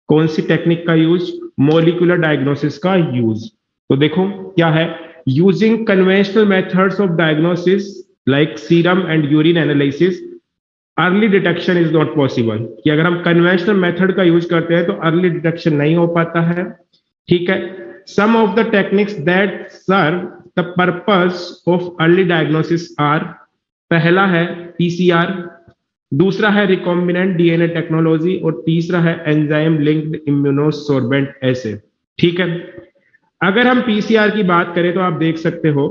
कौन सी टेक्निक का use? Molecular diagnosis का यूज। तो देखो क्या है, using conventional methods of diagnosis like serum and urine analysis early detection is not possible. कि अगर हम कन्वेंशनल मेथड का यूज करते हैं तो अर्ली डिटेक्शन नहीं हो पाता है। ठीक है। Some of the techniques that serve the purpose of early diagnosis are, पहला है पीसीआर, दूसरा है रिकॉम्बिनेंट डीएनए टेक्नोलॉजी और तीसरा है एंजाइम लिंक्ड इम्यूनोसोर्बेंट एसे। ठीक है। अगर हम पीसीआर की बात करें तो आप देख सकते हो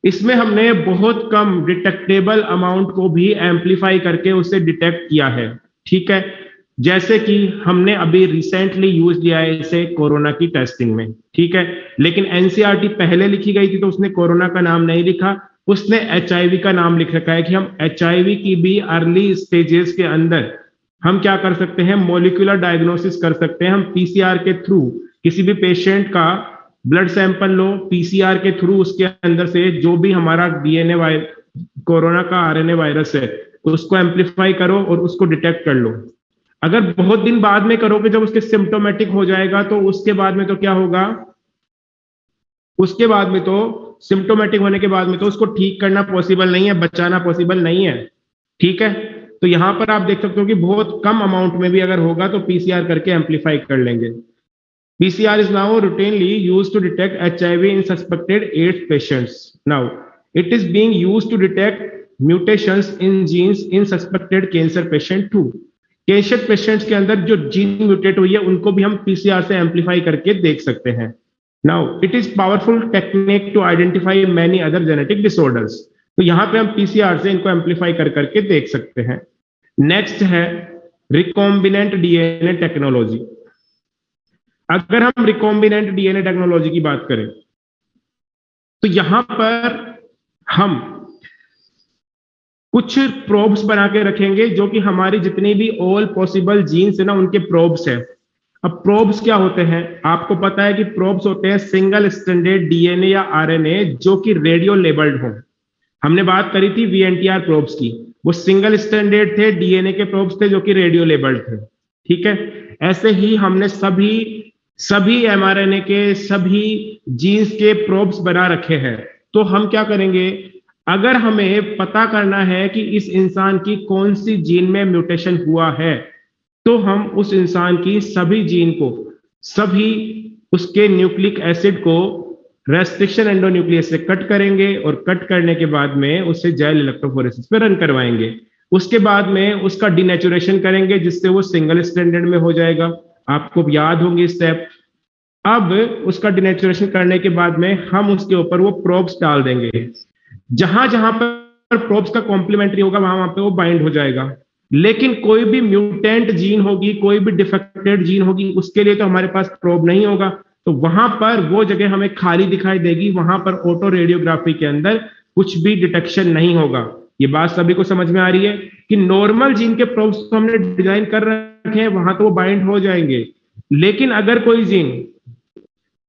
इसमें हमने बहुत कम डिटेक्टेबल अमाउंट को भी एम्पलीफाई करके उसे डिटेक्ट किया है। ठीक है। जैसे कि हमने अभी रिसेंटली यूज लिया है इसे कोरोना की टेस्टिंग में। ठीक है। लेकिन एनसीईआरटी पहले लिखी गई थी तो उसने कोरोना का नाम नहीं लिखा, उसने एचआईवी का नाम लिख रखा है कि हम एचआईवी की भी अर्ली स्टेजेस के अंदर हम क्या कर सकते हैं, मॉलिक्यूलर डायग्नोसिस कर सकते हैं। हम पीसीआर के थ्रू किसी भी पेशेंट का ब्लड सैंपल लो, पीसीआर के थ्रू उसके अंदर से जो भी हमारा डीएनए कोरोना का आरएनए वायरस है उसको एम्पलीफाई करो और उसको डिटेक्ट कर लो। अगर बहुत दिन बाद में करोगे, जब उसके सिम्टोमेटिक हो जाएगा, तो उसके बाद में तो क्या होगा, उसके बाद में तो सिम्टोमेटिक होने के बाद में तो उसको ठीक करना पॉसिबल नहीं है, बचाना पॉसिबल नहीं है। ठीक है। तो यहां पर आप देख सकते हो कि बहुत कम अमाउंट में भी अगर होगा तो पीसीआर करके एम्पलीफाई कर लेंगे। PCR is now routinely used to detect HIV in suspected AIDS patients. Now, it is being used to detect mutations in genes in suspected cancer patient too. Cancer patients के अंदर जो gene mutate हुई है उनको भी हम PCR से amplify करके देख सकते हैं। Now it is powerful technique to identify many other genetic disorders. तो यहां पे हम पीसीआर से इनको एम्पलीफाई कर करके देख सकते हैं। नेक्स्ट है रिकॉम्बिनेंट डीएनए टेक्नोलॉजी। अगर हम रिकॉम्बिनेंट डीएनए टेक्नोलॉजी की बात करें तो यहां पर हम कुछ प्रोब्स बना के रखेंगे जो कि हमारी जितनी भी ऑल पॉसिबल जीन्स है ना उनके प्रोब्स है। अब प्रोब्स क्या होते हैं, आपको पता है कि प्रोब्स होते हैं सिंगल स्ट्रैंडेड डीएनए या आरएनए जो कि रेडियो लेबल्ड हो। हमने बात करी थी वीएनटीआर प्रोब्स की, वो सिंगल स्ट्रैंडेड थे, डीएनए के प्रोब्स थे जो कि रेडियो लेबल्ड थे। ठीक है। ऐसे ही हमने सभी एमआरएनए के सभी जीन्स के प्रोब्स बना रखे हैं। तो हम क्या करेंगे, अगर हमें पता करना है कि इस इंसान की कौन सी जीन में म्यूटेशन हुआ है तो हम उस इंसान की सभी जीन को, सभी उसके न्यूक्लिक एसिड को रेस्ट्रिक्शन एंडोन्यूक्लियस से कट करेंगे और कट करने के बाद में उसे जेल इलेक्ट्रोफोरेसिस पे रन करवाएंगे। उसके बाद में उसका डिनेचुरेशन करेंगे जिससे वो सिंगल स्टैंडर्ड में हो जाएगा। आपको याद होंगे स्टेप। अब उसका डिनेचुरेशन करने के बाद में हम उसके ऊपर वो प्रोब्स डाल देंगे। जहां जहां पर प्रोब्स का कॉम्प्लीमेंट्री होगा वहां वहां पे वो बाइंड हो जाएगा। लेकिन कोई भी म्यूटेंट जीन होगी, कोई भी डिफेक्टेड जीन होगी, उसके लिए तो हमारे पास प्रोब नहीं होगा। तो वहां पर वो जगह हमें खाली दिखाई देगी, वहां पर ऑटो रेडियोग्राफी के अंदर कुछ भी डिटेक्शन नहीं होगा। ये बात सभी को समझ में आ रही है कि नॉर्मल जीन के प्रोब्स तो हमने डिजाइन कर रखे हैं, वहां तो वो बाइंड हो जाएंगे। लेकिन अगर कोई जीन,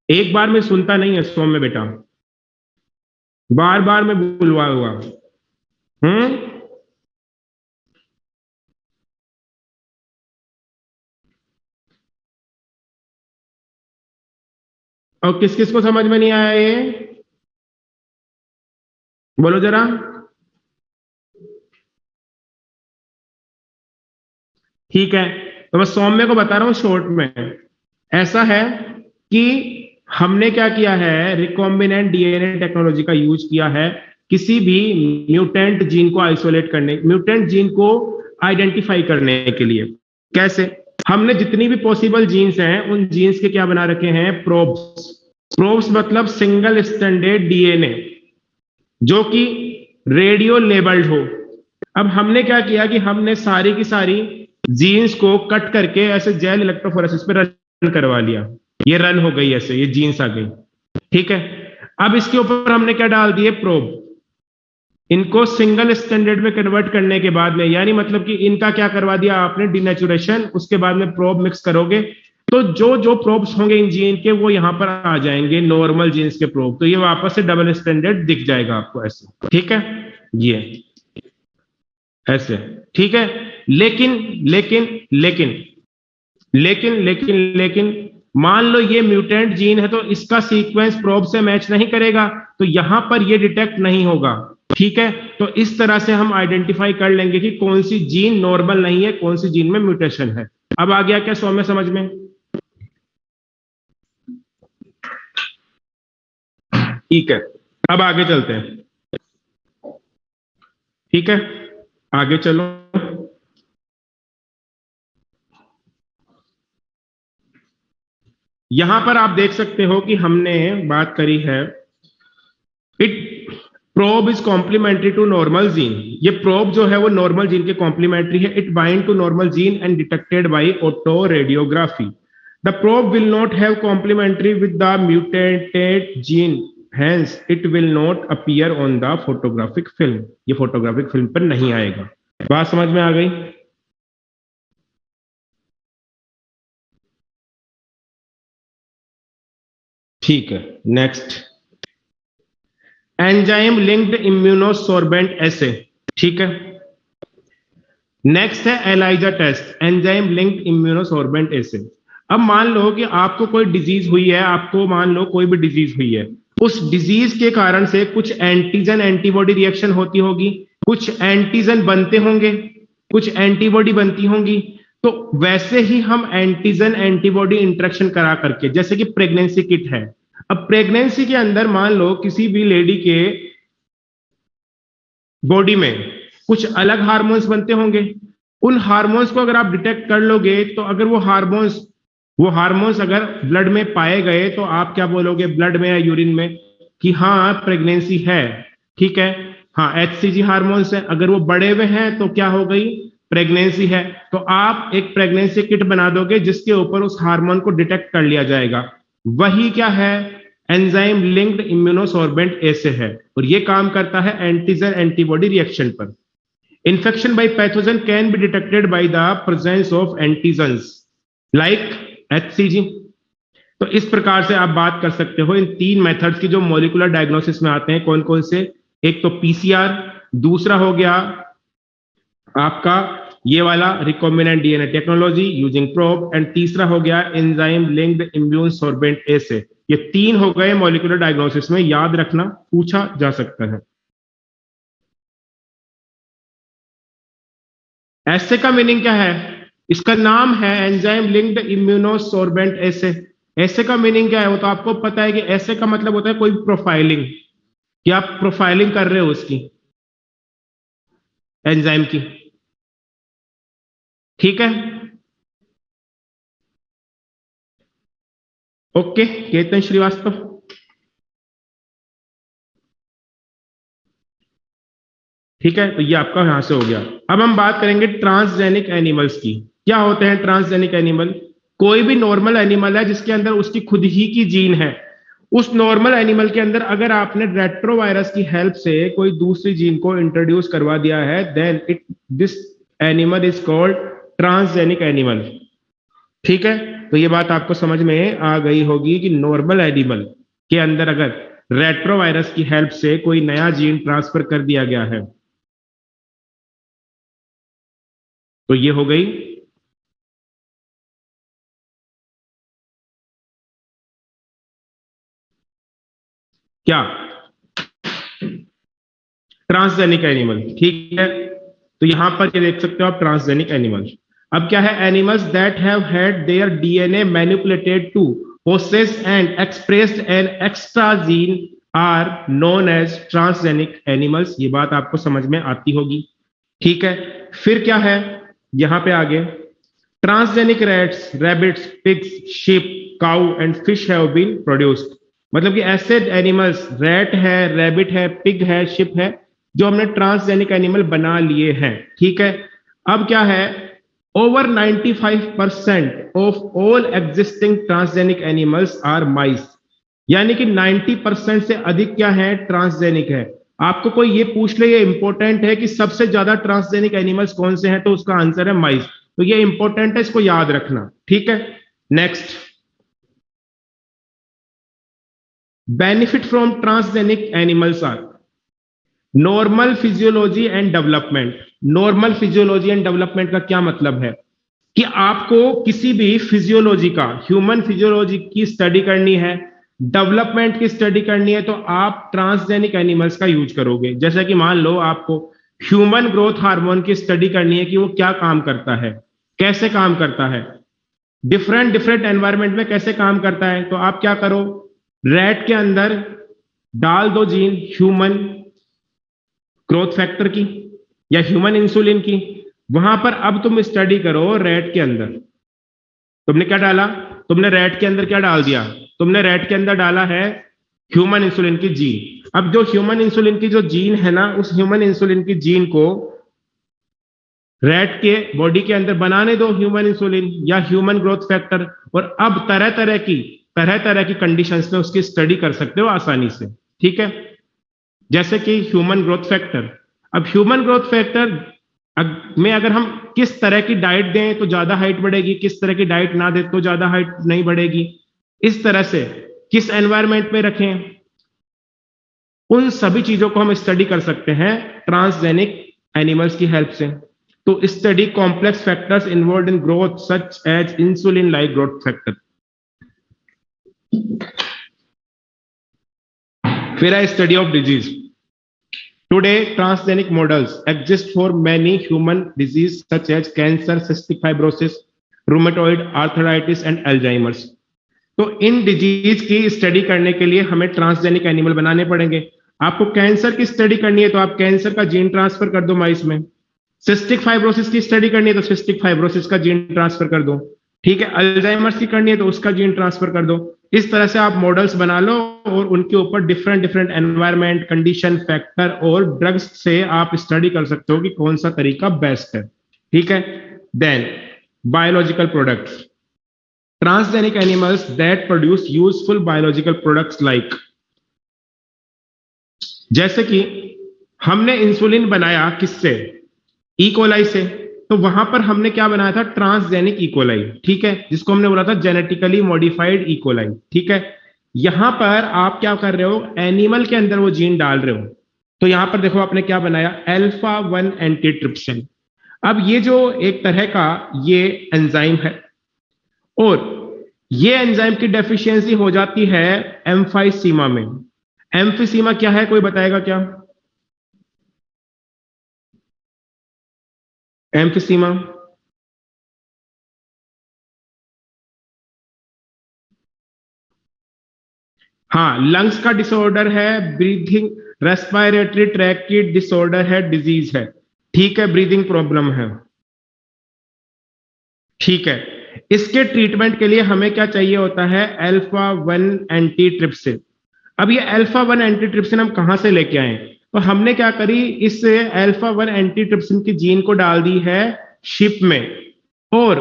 एक बार में सुनता नहीं है सौम्य बेटा, बार बार में बुलवा हुआ। और किस किस को समझ में नहीं आया ये, बोलो जरा। ठीक है। तो मैं सौम्य को बता रहा हूं शॉर्ट में। ऐसा है कि हमने क्या किया है, रिकॉम्बिनेंट डीएनए टेक्नोलॉजी का यूज किया है किसी भी म्यूटेंट जीन को आइसोलेट करने, म्यूटेंट जीन को आइडेंटिफाई करने के लिए। कैसे, हमने जितनी भी पॉसिबल जीन्स हैं उन जीन्स के क्या बना रखे हैं, प्रोब्स। प्रोब्स मतलब सिंगल स्टैंडर्ड डीएनए जो कि रेडियो लेबल्ड हो। अब हमने क्या किया कि हमने सारी की सारी जीन्स को कट करके ऐसे जेल इलेक्ट्रोफोरेसिस पे रन करवा लिया। ये रन हो गई, ऐसे ये जीन्स आ गई। ठीक है। अब इसके ऊपर हमने क्या डाल दिए, प्रोब। इनको सिंगल स्टैंडर्ड में कन्वर्ट करने के बाद में, यानी मतलब कि इनका क्या करवा दिया आपने, डिनेचुरेशन। उसके बाद में प्रोब मिक्स करोगे तो जो जो प्रोब्स होंगे इन जीन के वो यहां पर आ जाएंगे, नॉर्मल जीन्स के प्रोब। तो ये वापस से डबल स्टैंडर्ड दिख जाएगा आपको ऐसे। ठीक है, ये ऐसे। ठीक है। लेकिन लेकिन लेकिन लेकिन मान लो ये म्यूटेंट जीन है तो इसका सीक्वेंस प्रोब से मैच नहीं करेगा, तो यहां पर ये डिटेक्ट नहीं होगा। ठीक है, तो इस तरह से हम आइडेंटिफाई कर लेंगे कि कौन सी जीन नॉर्मल नहीं है, कौन सी जीन में म्यूटेशन है। अब आ गया क्या सौम्य समझ में? ठीक है, अब आगे चलते हैं। ठीक है, आगे चलो। यहां पर आप देख सकते हो कि हमने बात करी है, it probe is complementary to normal gene. ये प्रोब जो है वो नॉर्मल जीन के कॉम्प्लीमेंट्री है। It bind to normal gene and detected by autoradiography. The probe will not have complementary with the mutated gene, hence it will not appear on the photographic film। ये photographic film पर नहीं आएगा। बात समझ में आ गई? ठीक है, नेक्स्ट, एंजाइम लिंक्ड इम्यूनोसोर्बेंट एसे। ठीक है, नेक्स्ट है एलाइजा टेस्ट, एंजाइम लिंक्ड इम्यूनोसोर्बेंट एसे। अब मान लो कि आपको कोई डिजीज हुई है, आपको मान लो कोई भी डिजीज हुई है, उस डिजीज के कारण से कुछ एंटीजन एंटीबॉडी रिएक्शन होती होगी, कुछ एंटीजन बनते होंगे, कुछ एंटीबॉडी बनती होंगी। तो वैसे ही हम एंटीजन एंटीबॉडी इंटरेक्शन करा करके, जैसे कि प्रेगनेंसी किट है। अब प्रेगनेंसी के अंदर मान लो किसी भी लेडी के बॉडी में कुछ अलग हार्मोन्स बनते होंगे। उन हार्मोन्स को अगर आप डिटेक्ट कर लोगे, तो अगर वो हार्मोन्स अगर ब्लड में पाए गए, तो आप क्या बोलोगे ब्लड में या यूरिन में कि हाँ प्रेगनेंसी है। ठीक है, हाँ एचसीजी हार्मोन्स है, अगर वो बढ़े हुए हैं तो क्या हो गई, प्रेगनेंसी है। तो आप एक प्रेगनेंसी किट बना दोगे जिसके ऊपर उस हार्मोन को डिटेक्ट कर लिया जाएगा। वही क्या है, एंजाइम लिंक्ड इम्यूनोसोर्बेंट एसे है, और ये काम करता है एंटीजन एंटीबॉडी रिएक्शन पर। Infection by pathogen can be detected by the presence of antigens like HCG. तो इस प्रकार से आप बात कर सकते हो इन तीन मेथड्स की जो मॉलिक्यूलर डायग्नोसिस में आते हैं। कौन कौन से? एक तो पीसीआर, दूसरा हो गया आपका ये वाला recombinant DNA technology using probe, and तीसरा हो गया एंजाइम लिंक्ड इम्यून सोर्बेंट एसे। ये तीन हो गए मॉलिक्यूलर डायग्नोसिस में, याद रखना, पूछा जा सकता है। एसे का मीनिंग क्या है? इसका नाम है एंजाइम लिंक्ड इम्यूनोसोर्बेंट एसे। एसे का मीनिंग क्या है वो तो आपको पता है कि एसे का मतलब होता है कोई प्रोफाइलिंग, कि आप प्रोफाइलिंग कर रहे हो उसकी, एंजाइम की। ठीक है, ओके केतन श्रीवास्तव। ठीक है, तो ये आपका यहां से हो गया। अब हम बात करेंगे ट्रांसजेनिक एनिमल्स की। क्या होते हैं ट्रांसजेनिक एनिमल? कोई भी नॉर्मल एनिमल है जिसके अंदर उसकी खुद ही की जीन है, उस नॉर्मल एनिमल के अंदर अगर आपने रेट्रोवायरस की हेल्प से कोई दूसरी जीन को इंट्रोड्यूस करवा दिया है, then this animal is called transgenic animal. ठीक है, तो ये बात आपको समझ में आ गई होगी कि नॉर्मल एनिमल के अंदर अगर रेट्रोवायरस की हेल्प से कोई नया जीन ट्रांसफर कर दिया गया है, तो ये हो गई क्या, ट्रांसजेनिक एनिमल। ठीक है, तो यहां पर ये देख सकते हो आप ट्रांसजेनिक एनिमल। अब क्या है, animals that have had their DNA manipulated to possess and expressed an extra gene are known as transgenic animals. ये बात आपको समझ में आती होगी। ठीक है, फिर क्या है यहां पे आगे, transgenic rats, rabbits, pigs, sheep, cow and fish have been produced. मतलब कि ऐसे एनिमल्स, रैट है, रैबिट है, पिग है, शिप है, जो हमने ट्रांसजेनिक एनिमल बना लिए हैं। ठीक है, अब क्या है, over 95% of all existing transgenic animals are mice. यानी कि 90% से अधिक क्या है, ट्रांसजेनिक है। आपको कोई ये पूछ ले, ये इंपॉर्टेंट है कि सबसे ज्यादा ट्रांसजेनिक एनिमल्स कौन से हैं, तो उसका आंसर है माइस। तो ये इंपॉर्टेंट है, इसको याद रखना। ठीक है, next, benefit from transgenic animals are normal physiology and development. Normal physiology and development का क्या मतलब है? कि आपको किसी भी फिजियोलॉजी का, ह्यूमन फिजियोलॉजी की स्टडी करनी है, डेवलपमेंट की स्टडी करनी है, तो आप ट्रांसजेनिक एनिमल्स का यूज करोगे। जैसे कि मान लो आपको ह्यूमन ग्रोथ हार्मोन की स्टडी करनी है कि वो क्या काम करता है, कैसे काम करता है, डिफरेंट डिफरेंट एनवायरमेंट में कैसे काम करता है, तो आप क्या करो, रैट के अंदर डाल दो जीन ह्यूमन ग्रोथ फैक्टर की या ह्यूमन इंसुलिन की। वहां पर अब तुम स्टडी करो रैट के अंदर, तुमने क्या डाला, तुमने रैट के अंदर क्या डाल दिया, तुमने रैट के अंदर डाला है ह्यूमन इंसुलिन की जीन। अब जो ह्यूमन इंसुलिन की जो जीन है ना, उस ह्यूमन इंसुलिन की जीन को रैट के बॉडी के अंदर बनाने दो ह्यूमन इंसुलिन या ह्यूमन ग्रोथ फैक्टर, और अब तरह तरह की कंडीशंस में उसकी स्टडी कर सकते हो आसानी से। ठीक है, जैसे कि ह्यूमन ग्रोथ फैक्टर। अब ह्यूमन ग्रोथ फैक्टर में अगर हम किस तरह की डाइट दें तो ज्यादा हाइट बढ़ेगी, किस तरह की डाइट ना दें तो ज्यादा हाइट नहीं बढ़ेगी, इस तरह से किस एनवायरमेंट में रखें, उन सभी चीजों को हम स्टडी कर सकते हैं ट्रांसजेनिक एनिमल्स की हेल्प से। तो study complex factors involve in growth such as insulin like growth factor. फिर है study of disease. Today, transgenic models exist for many human diseases such as cancer, cystic fibrosis, rheumatoid arthritis and Alzheimer's. तो in disease की study करने के लिए हमें transgenic animal बनाने पड़ेंगे। आपको कैंसर की स्टडी करनी है तो आप कैंसर का जीन ट्रांसफर कर दो माइस में। सिस्टिक फाइब्रोसिस की स्टडी करनी है तो सिस्टिक फाइब्रोसिस का जीन ट्रांसफर कर दो। ठीक है, अल्जाइमर्स की करनी है तो उसका जीन ट्रांसफर कर दो। इस तरह से आप मॉडल्स बना लो और उनके ऊपर different different environment, condition, factor और ड्रग्स से आप स्टडी कर सकते हो कि कौन सा तरीका बेस्ट है। ठीक है, then biological products. Transgenic animals that produce useful biological products like, जैसे कि हमने इंसुलिन बनाया किससे, इकोलाई से, तो वहां पर हमने क्या बनाया था, ट्रांसजेनिक इकोलाई। ठीक है, जिसको हमने बोला था जेनेटिकली मॉडिफाइड इकोलाई। ठीक है, यहां पर आप क्या कर रहे हो, एनिमल के अंदर वो जीन डाल रहे हो। तो यहां पर देखो आपने क्या बनाया, अल्फा 1 एंटीट्रिप्सिन। अब ये जो एक तरह का ये एंजाइम है, और ये एंजाइम की डेफिशिएंसी हो जाती है एम्फाइसीमा में। एम्फीसीमा क्या है, कोई बताएगा क्या, एम्फीसीमा? हाँ, लंग्स का डिसऑर्डर है, ब्रीथिंग रेस्पिरेटरी ट्रैक की डिसऑर्डर है, डिजीज है। ठीक है, ब्रीदिंग प्रॉब्लम है। ठीक है, इसके ट्रीटमेंट के लिए हमें क्या चाहिए होता है, अल्फा 1 एंटीट्रिप्सिन। अब ये अल्फा 1 एंटीट्रिप्सिन हम कहां से लेके आए, तो हमने क्या करी, इस अल्फा 1 एंटीट्रिप्सिन की जीन को डाल दी है शिप में, और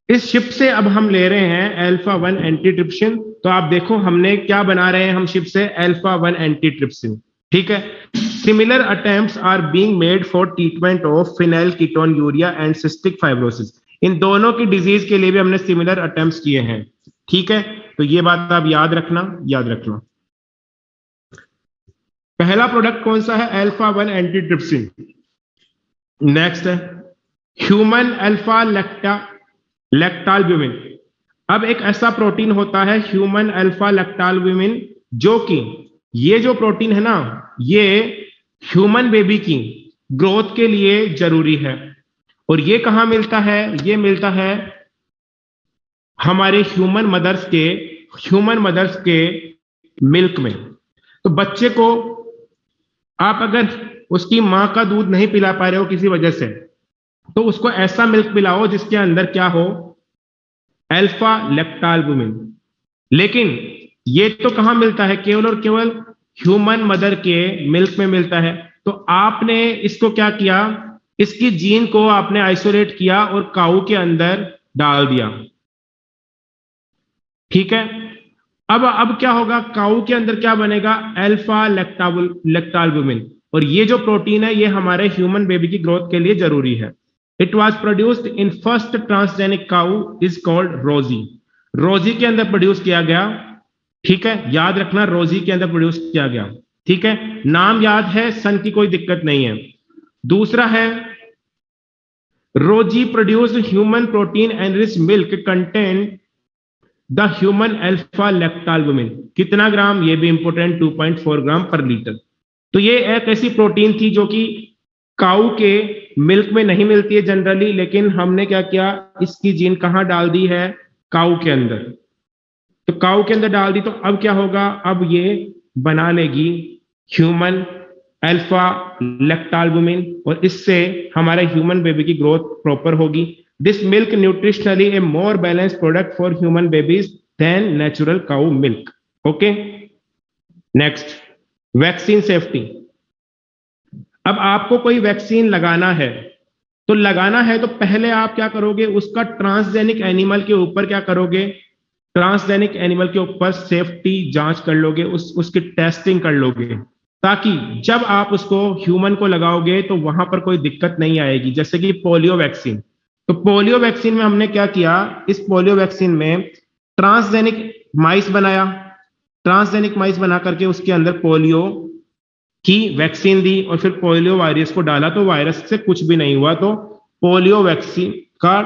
इस शिप से अब हम ले रहे हैं अल्फा 1 एंटीट्रिप्सिन। तो आप देखो हमने क्या बना रहे हैं, हम शिप से अल्फा 1 एंटीट्रिप्सिन। ठीक है, similar attempts are being made for treatment of phenylketonuria and cystic fibrosis. इन दोनों की डिजीज के लिए भी हमने सिमिलर अटेम्प्ट्स किए हैं। ठीक है, तो ये बात आप याद रखना, याद रखना। पहला प्रोडक्ट कौन सा है, अल्फा 1 एंटीट्रिप्सिन। नेक्स्ट है ह्यूमन अल्फा लैक्टालब्यूमिन। अब एक ऐसा प्रोटीन होता है ह्यूमन अल्फा लैक्टालब्यूमिन, जो कि ये जो प्रोटीन है ना, ये ह्यूमन बेबी की ग्रोथ के लिए जरूरी है। और ये कहां मिलता है, ये मिलता है हमारे ह्यूमन मदर्स के मिल्क में। तो बच्चे को आप अगर उसकी मां का दूध नहीं पिला पा रहे हो किसी वजह से, तो उसको ऐसा मिल्क पिलाओ जिसके अंदर क्या हो, अल्फा लैक्टालब्यूमिन। लेकिन ये तो कहां मिलता है, केवल और केवल ह्यूमन मदर के मिल्क में मिलता है। तो आपने इसको क्या किया, इसकी जीन को आपने आइसोलेट किया और काऊ के अंदर डाल दिया। ठीक है, अब क्या होगा, काऊ के अंदर क्या बनेगा, अल्फा लैक्टालब्यूमिन। और ये जो प्रोटीन है ये हमारे ह्यूमन बेबी की ग्रोथ के लिए जरूरी है। It was produced in first transgenic cow is called रोजी। रोजी के अंदर प्रोड्यूस किया गया। ठीक है, याद रखना, रोजी के अंदर प्रोड्यूस किया गया। ठीक है, नाम याद है, सन की कोई दिक्कत नहीं है। दूसरा है Rosie produced human protein enriched milk content the human alpha lactalbumin, कितना ग्राम, ये भी इंपोर्टेंट, 2.4 ग्राम पर लीटर। तो ये एक ऐसी प्रोटीन थी जो कि काऊ के मिल्क में नहीं मिलती है जनरली, लेकिन हमने क्या किया, इसकी जीन कहां डाल दी है, काऊ के अंदर। तो काऊ के अंदर डाल दी, तो अब क्या होगा, अब ये बना लेगी ह्यूमन अल्फा लैक्टाल्बुमिन, और इससे हमारे ह्यूमन बेबी की ग्रोथ प्रॉपर होगी। This milk nutritionally a more balance product for human babies than natural cow milk. Okay, next, vaccine safety. अब आपको कोई वैक्सीन लगाना है, तो लगाना है तो पहले आप क्या करोगे, उसका ट्रांसजेनिक एनिमल के ऊपर क्या करोगे, ट्रांसजेनिक एनिमल के ऊपर सेफ्टी जांच कर लोगे, उसकी टेस्टिंग कर लोगे, ताकि जब आप उसको ह्यूमन को लगाओगे तो वहां पर कोई दिक्कत नहीं आएगी। जैसे कि पोलियो वैक्सीन, तो पोलियो वैक्सीन में हमने क्या किया, इस पोलियो वैक्सीन में ट्रांसजेनिक माइस बनाया, ट्रांसजेनिक माइस बना करके उसके अंदर पोलियो की वैक्सीन दी, और फिर पोलियो वायरस को डाला, तो वायरस से कुछ भी नहीं हुआ। तो पोलियो वैक्सीन का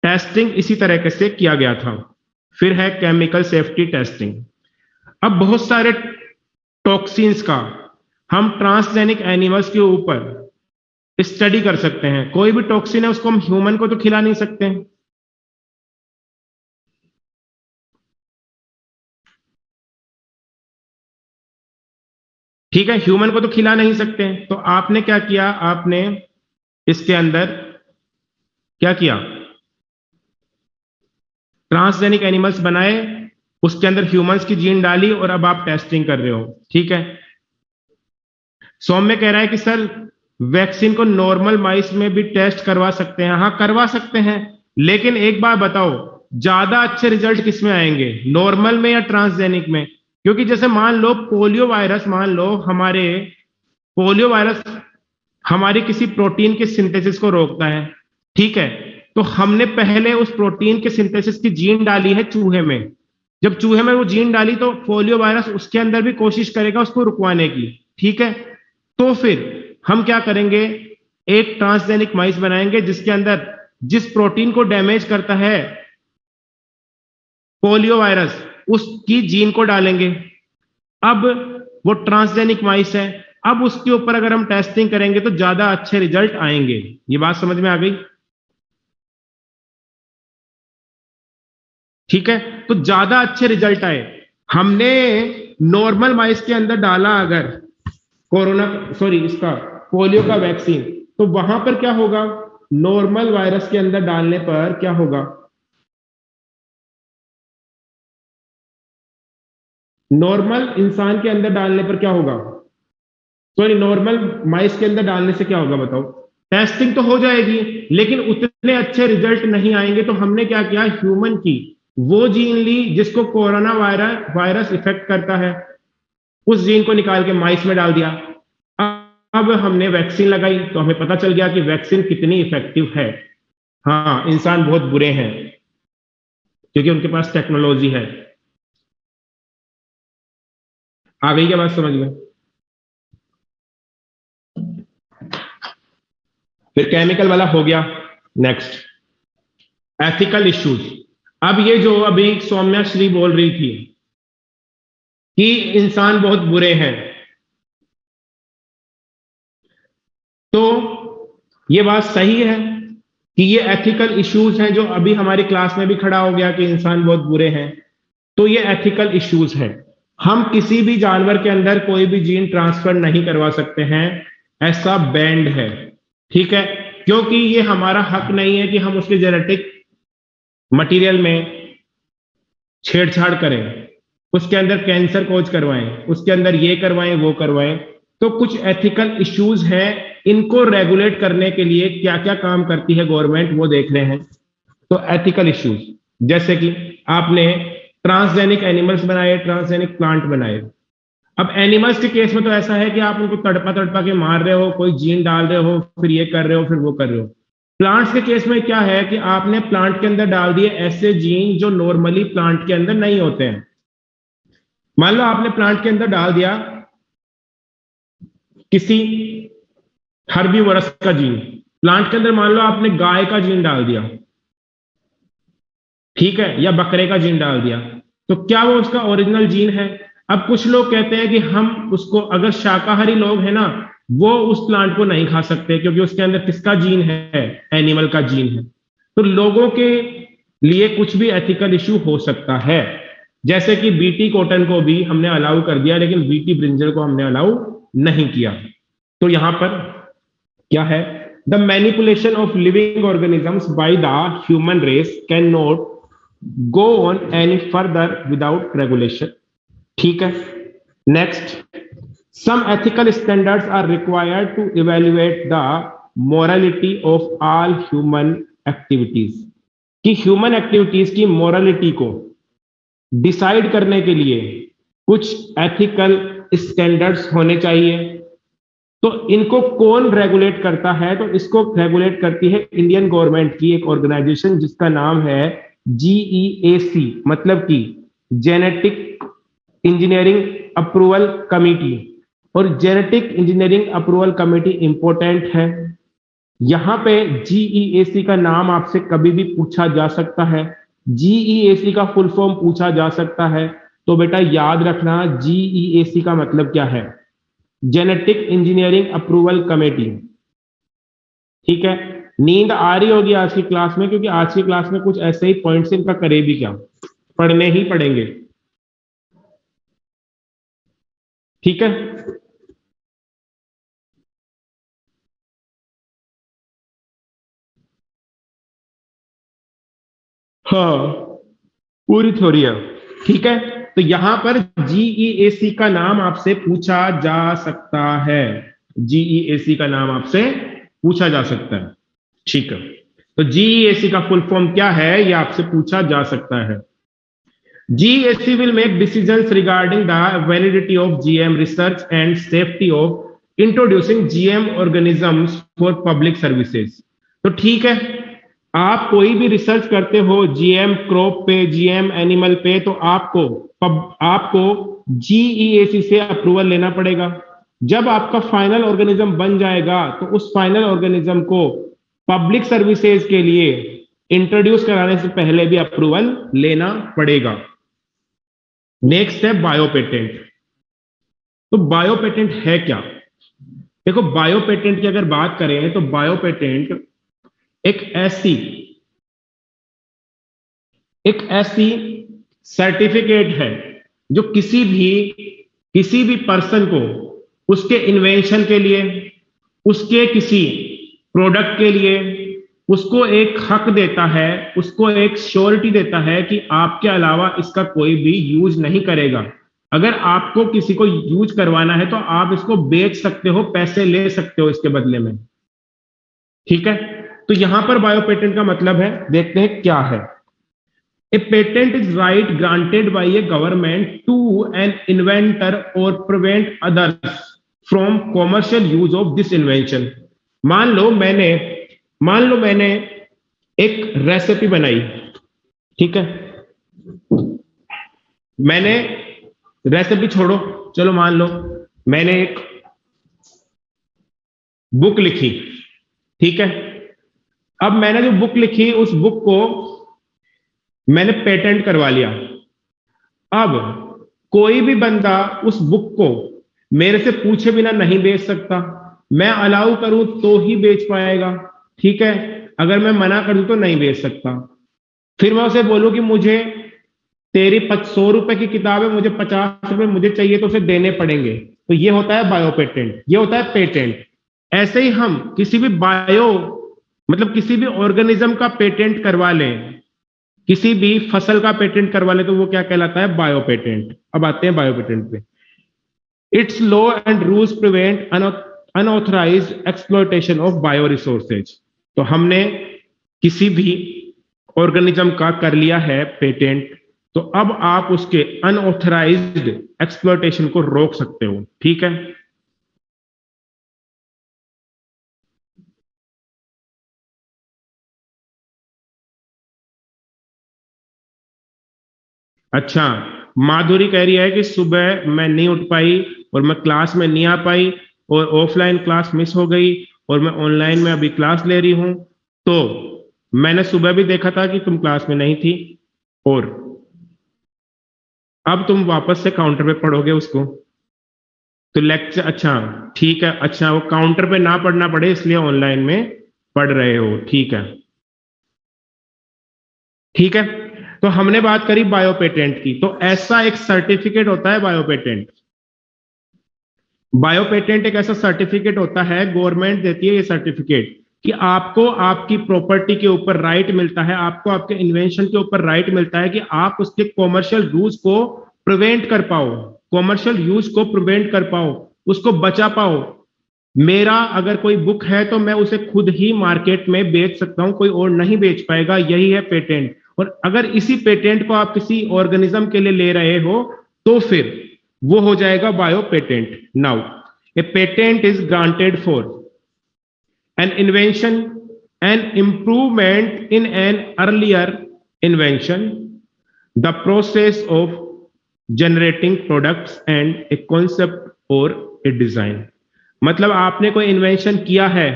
टेस्टिंग इसी तरीके से किया गया था। फिर है केमिकल सेफ्टी टेस्टिंग। अब बहुत सारे टॉक्सिन्स का हम ट्रांसजेनिक एनिमल्स के ऊपर स्टडी कर सकते हैं। कोई भी टॉक्सिन है उसको हम ह्यूमन को तो खिला नहीं सकते हैं, ठीक है, ह्यूमन को तो खिला नहीं सकते हैं। तो आपने क्या किया, आपने इसके अंदर क्या किया, ट्रांसजेनिक एनिमल्स बनाए, उसके अंदर ह्यूमंस की जीन डाली, और अब आप टेस्टिंग कर रहे हो, ठीक है। सौम्य कह रहा है कि सर वैक्सीन को नॉर्मल माइस में भी टेस्ट करवा सकते हैं। हाँ, करवा सकते हैं, लेकिन एक बार बताओ, ज्यादा अच्छे रिजल्ट किस में आएंगे, नॉर्मल में या ट्रांसजेनिक में? क्योंकि जैसे मान लो पोलियो वायरस, मान लो हमारे पोलियो वायरस हमारी किसी प्रोटीन के सिंथेसिस को रोकता है, ठीक है, तो हमने पहले उस प्रोटीन के सिंथेसिस की जीन डाली है चूहे में। जब चूहे में वो जीन डाली, तो पोलियो वायरस उसके अंदर भी कोशिश करेगा उसको रुकवाने की, ठीक है। तो फिर हम क्या करेंगे, एक ट्रांसजेनिक माइस बनाएंगे जिसके अंदर जिस प्रोटीन को डैमेज करता है पोलियो वायरस, उसकी जीन को डालेंगे। अब वो ट्रांसजेनिक माइस है, अब उसके ऊपर अगर हम टेस्टिंग करेंगे तो ज्यादा अच्छे रिजल्ट आएंगे। ये बात समझ में आ गई, ठीक है। तो ज्यादा अच्छे रिजल्ट आए, हमने नॉर्मल माइस के अंदर डाला अगर कोरोना, सॉरी, इसका पोलियो का वैक्सीन, तो वहां पर क्या होगा, नॉर्मल वायरस के अंदर डालने पर क्या होगा, नॉर्मल इंसान के अंदर डालने पर क्या होगा, सॉरी, नॉर्मल माइस के अंदर डालने से क्या होगा बताओ, टेस्टिंग तो हो जाएगी, लेकिन उतने अच्छे रिजल्ट नहीं आएंगे। तो हमने क्या किया, ह्यूमन की वो जीन ली जिसको कोरोना वायरस इफेक्ट करता है, उस जीन को निकाल के माइस में डाल दिया। अब हमने वैक्सीन लगाई, तो हमें पता चल गया कि वैक्सीन कितनी इफेक्टिव है। हाँ, इंसान बहुत बुरे हैं क्योंकि उनके पास टेक्नोलॉजी है। आ गई क्या बात समझ में? फिर केमिकल वाला हो गया। Next, ethical issues. अब ये जो अभी सौम्या श्री बोल रही थी कि इंसान बहुत बुरे हैं, तो ये बात सही है कि ये एथिकल इश्यूज हैं, जो अभी हमारी क्लास में भी खड़ा हो गया कि इंसान बहुत बुरे हैं। तो ये एथिकल इश्यूज हैं। हम किसी भी जानवर के अंदर कोई भी जीन ट्रांसफर नहीं करवा सकते हैं, ऐसा बैंड है, ठीक है, क्योंकि ये हमारा हक नहीं है कि हम उसके जेनेटिक मटेरियल में छेड़छाड़ करें, उसके अंदर कैंसर कोज करवाएं, उसके अंदर ये करवाएं वो करवाएं। तो कुछ एथिकल इश्यूज हैं, इनको रेगुलेट करने के लिए क्या क्या काम करती है गवर्नमेंट, वो देख रहे हैं। तो एथिकल इश्यूज, जैसे कि आपने ट्रांसजेनिक एनिमल्स बनाए, ट्रांसजेनिक प्लांट बनाए। अब एनिमल्स के केस में तो ऐसा है कि आप उनको तड़पा तड़पा के मार रहे हो, कोई जीन डाल रहे हो, फिर ये कर रहे हो, फिर वो कर रहे हो। प्लांट्स के केस में क्या है कि आपने प्लांट के अंदर डाल दिए ऐसे जीन जो नॉर्मली प्लांट के अंदर नहीं होते हैं। मान लो आपने प्लांट के अंदर डाल दिया किसी हर्बीवोरस का जीन, प्लांट के अंदर मान लो आपने गाय का जीन डाल दिया, ठीक है, या बकरे का जीन डाल दिया, तो क्या वो उसका ओरिजिनल जीन है? अब कुछ लोग कहते हैं कि हम उसको, अगर शाकाहारी लोग हैं ना, वो उस प्लांट को नहीं खा सकते क्योंकि उसके अंदर किसका जीन है? एनिमल का जीन है। तो लोगों के लिए कुछ भी एथिकल इश्यू हो सकता है, जैसे कि बीटी कॉटन को भी हमने अलाउ कर दिया लेकिन बीटी ब्रिंजल को हमने अलाउ नहीं किया। तो यहां पर क्या है? The manipulation of living organisms by the human race can not go on any further without regulation, ठीक है। Next, some ethical standards are required to evaluate the morality of all human activities, कि human activities की morality को decide करने के लिए कुछ ethical standards होने चाहिए। तो इनको कौन रेगुलेट करता है? तो इसको रेगुलेट करती है इंडियन गवर्नमेंट की एक ऑर्गेनाइजेशन जिसका नाम है जीईएसी, मतलब कि जेनेटिक इंजीनियरिंग अप्रूवल कमिटी। और genetic engineering approval committee important है। यहां पे जीईएसी का नाम आपसे कभी भी पूछा जा सकता है, जीईएसी का फुल फॉर्म पूछा जा सकता है। तो बेटा याद रखना जीईएसी का मतलब क्या है? जेनेटिक इंजीनियरिंग अप्रूवल कमेटी, ठीक है। नींद आ रही होगी आज की क्लास में, क्योंकि आज की क्लास में कुछ ऐसे ही पॉइंट्स इनका करे भी क्या, पढ़ने ही पड़ेंगे, ठीक है। हाँ, पूरी थ्योरी है, ठीक है। तो यहां पर जीईएसी का नाम आपसे पूछा जा सकता है, जीईएसी का नाम आपसे पूछा जा सकता है, ठीक है। तो जीईएसी का फुल फॉर्म क्या है, ये आपसे पूछा जा सकता है। GEC will make decisions regarding the validity of GM research and safety of introducing GM organisms for public services। तो ठीक है, आप कोई भी रिसर्च करते हो जीएम क्रॉप पे, जीएम एनिमल पे, तो आपको जीईएसी से अप्रूवल लेना पड़ेगा। जब आपका फाइनल ऑर्गेनिज्म बन जाएगा तो उस फाइनल ऑर्गेनिज्म को पब्लिक सर्विसेज के लिए इंट्रोड्यूस कराने से पहले भी अप्रूवल लेना पड़ेगा। नेक्स्ट है बायो पेटेंट। तो बायो पेटेंट है क्या? देखो, बायो पेटेंट की अगर बात करें तो बायो पेटेंट एक ऐसी सर्टिफिकेट है जो किसी भी पर्सन को उसके इन्वेंशन के लिए, उसके किसी प्रोडक्ट के लिए उसको एक हक देता है, उसको एक श्योरिटी देता है कि आपके अलावा इसका कोई भी यूज नहीं करेगा। अगर आपको किसी को यूज करवाना है तो आप इसको बेच सकते हो, पैसे ले सकते हो इसके बदले में, ठीक है। तो यहां पर बायो पेटेंट का मतलब है, देखते हैं क्या है। A patent is right granted by a government to an inventor or prevent others from commercial use of this invention। मान लो मैंने एक रेसिपी बनाई, ठीक है। मैंने रेसिपी छोड़ो, चलो मान लो मैंने एक बुक लिखी, ठीक है। अब मैंने जो बुक लिखी उस बुक को मैंने पेटेंट करवा लिया। अब कोई भी बंदा उस बुक को मेरे से पूछे बिना नहीं बेच सकता। मैं अलाउ करूं तो ही बेच पाएगा, ठीक है। अगर मैं मना कर दूं तो नहीं बेच सकता। फिर मैं उसे बोलूं कि मुझे तेरी 100 रुपए की किताब है, मुझे 50 रुपए मुझे चाहिए, तो उसे देने पड़ेंगे। तो ये होता है बायो पेटेंट, ये होता है पेटेंट। ऐसे ही हम किसी भी मतलब किसी भी ऑर्गेनिज्म का पेटेंट करवा लें, किसी भी फसल का पेटेंट करवा ले, तो वो क्या कहलाता है? Bio patent. अब आते हैं बायो पेटेंट पे। It's law and rules prevent unauthorised exploitation of bio resources. तो हमने किसी भी ऑर्गेनिज्म का कर लिया है पेटेंट, तो अब आप उसके अनऑथराइज्ड एक्सप्लॉयटेशन को रोक सकते हो, ठीक है। अच्छा, माधुरी कह रही है कि सुबह मैं नहीं उठ पाई और मैं क्लास में नहीं आ पाई और ऑफलाइन क्लास मिस हो गई और मैं ऑनलाइन में अभी क्लास ले रही हूं, तो मैंने सुबह भी देखा था कि तुम क्लास में नहीं थी, और अब तुम वापस से काउंटर पे पढ़ोगे उसको। तो लेक्चर, अच्छा ठीक है, अच्छा वो काउंटर पे ना पढ़ना पड़े इसलिए ऑनलाइन में पढ़ रहे हो, ठीक है। ठीक है, तो हमने बात करी बायो पेटेंट की। तो ऐसा एक सर्टिफिकेट होता है बायो पेटेंट। बायो पेटेंट एक ऐसा सर्टिफिकेट होता है, गवर्नमेंट देती है ये सर्टिफिकेट, कि आपको आपकी प्रॉपर्टी के ऊपर राइट मिलता है, आपको आपके इन्वेंशन के ऊपर राइट मिलता है कि आप उसके कॉमर्शियल यूज को प्रिवेंट कर पाओ, कॉमर्शियल यूज को प्रिवेंट कर पाओ, उसको बचा पाओ। मेरा अगर कोई बुक है तो मैं उसे खुद ही मार्केट में बेच सकता हूं, कोई और नहीं बेच पाएगा, यही है पेटेंट। और अगर इसी पेटेंट को आप किसी ऑर्गेनिज्म के लिए ले रहे हो तो फिर वो हो जाएगा bio patent. Now a patent is granted for an invention, an improvement in an earlier invention, the process of generating products and a concept or a design. मतलब आपने कोई इन्वेंशन किया है,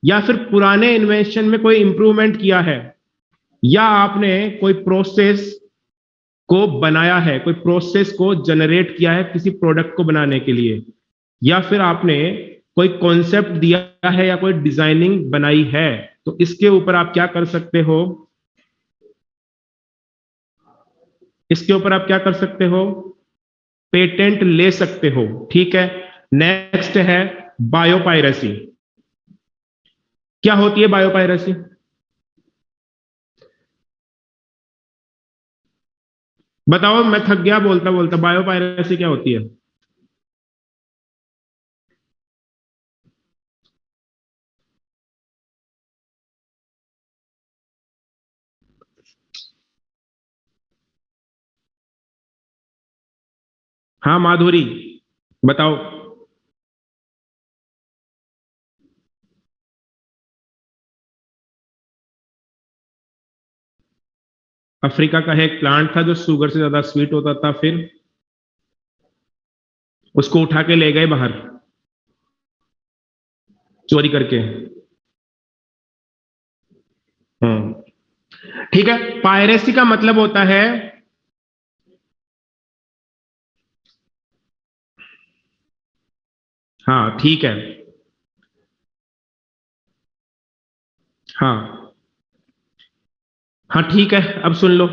या फिर पुराने इन्वेंशन में कोई इंप्रूवमेंट किया है, या आपने कोई प्रोसेस को बनाया है, कोई प्रोसेस को जनरेट किया है किसी प्रोडक्ट को बनाने के लिए, या फिर आपने कोई कॉन्सेप्ट दिया है या कोई डिजाइनिंग बनाई है, तो इसके ऊपर आप क्या कर सकते हो, इसके ऊपर आप क्या कर सकते हो, पेटेंट ले सकते हो। ठीक है, नेक्स्ट है बायोपायरेसी। क्या होती है बायोपायरेसी? बताओ, मैं थक गया बोलता बोलता। बायोपायरेसी क्या होती है? हाँ माधुरी, बताओ। अफ्रीका का है एक प्लांट था जो शुगर से ज्यादा स्वीट होता था, फिर उसको उठा के ले गए बाहर चोरी करके। हम्म, ठीक है। पायरेसी का मतलब होता है, हाँ ठीक है, हाँ हाँ ठीक है, अब सुन लो।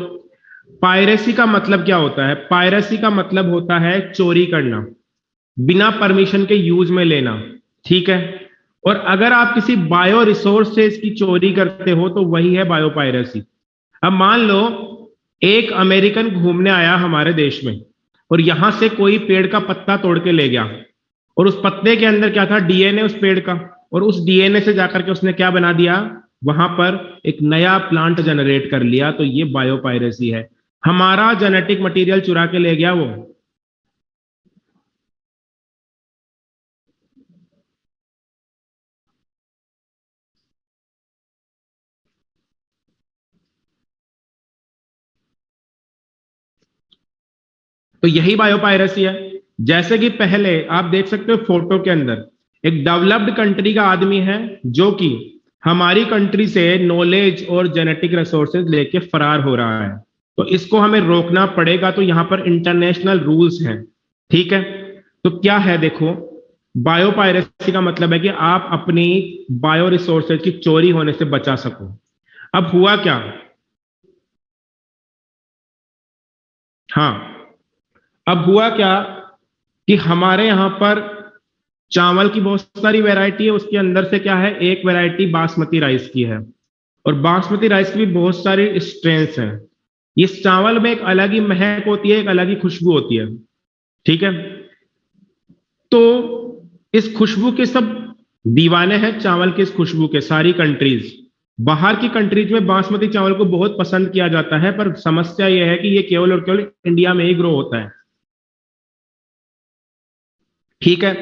पायरेसी का मतलब क्या होता है? पायरेसी का मतलब होता है चोरी करना, बिना परमिशन के यूज में लेना। ठीक है, और अगर आप किसी बायो रिसोर्स से इसकी चोरी करते हो तो वही है बायोपायरेसी। अब मान लो एक अमेरिकन घूमने आया हमारे देश में, और यहां से कोई पेड़ का पत्ता तोड़ के ले गया, और उस पत्ते के अंदर क्या था, डीएनए उस पेड़ का, और उस डीएनए से जाकर के उसने क्या बना दिया, वहां पर एक नया प्लांट जनरेट कर लिया, तो ये बायोपायरेसी है। हमारा जेनेटिक मटेरियल चुरा के ले गया वो। तो यही बायोपायरेसी है। जैसे कि पहले आप देख सकते हो फोटो के अंदर, एक डेवलप्ड कंट्री का आदमी है जो कि हमारी कंट्री से नॉलेज और जेनेटिक रिसोर्सेज लेके फरार हो रहा है। तो इसको हमें रोकना पड़ेगा, तो यहां पर इंटरनेशनल रूल्स हैं। ठीक है, तो क्या है देखो, बायोपायरेसी का मतलब है कि आप अपनी बायो रिसोर्सेज की चोरी होने से बचा सको। अब हुआ क्या, हाँ, अब हुआ क्या कि हमारे यहां पर चावल की बहुत सारी वैरायटी है, उसके अंदर से क्या है, एक वैरायटी बासमती राइस की है, और बासमती राइस की भी बहुत सारी स्ट्रेंस हैं। इस चावल में एक अलग ही महक होती है, एक अलग ही खुशबू होती है। ठीक है, तो इस खुशबू के सब दीवाने हैं, चावल की इस खुशबू के, सारी कंट्रीज। बाहर की कंट्रीज में बासमती चावल को बहुत पसंद किया जाता है, पर समस्या यह है कि ये केवल और केवल इंडिया में ही ग्रो होता है। ठीक है,